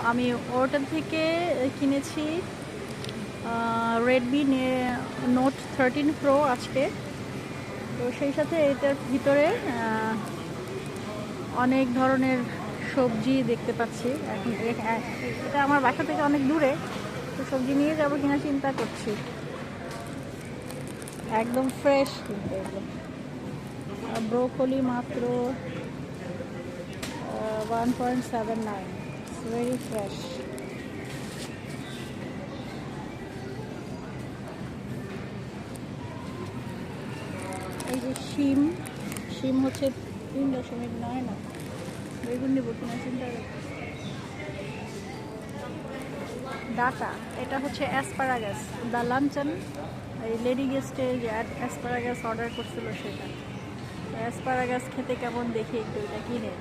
আমি ওটার থেকে কিনেছি রেডমি নোট 13 প্রো আজকে। তো সেই সাথে এটার ভিতরে অনেক ধরনের সবজি দেখতে পাচ্ছি। এখন এটা আমার বাসা থেকে অনেক দূরে, তো সবজি নিয়ে যাবো কিনা চিন্তা করছি। একদম ফ্রেশ কিন্তু এগুলো। ব্রোকলি মাত্র 1.79, ভেরি ফ্রেশ। এই যে শিম, শিম হচ্ছে 3.9 না। বেগুন নেবো কিনা চিন্তা করতেছি। ডাটা, এটা হচ্ছে অ্যাসপারাগাস, দ্য লাঞ্চন। এই লেডি গেস্টে যে অ্যাসপারাগাস অর্ডার করছিল সেটা। অ্যাসপারাগাস খেতে কেমন দেখে একটু এটা কিনে।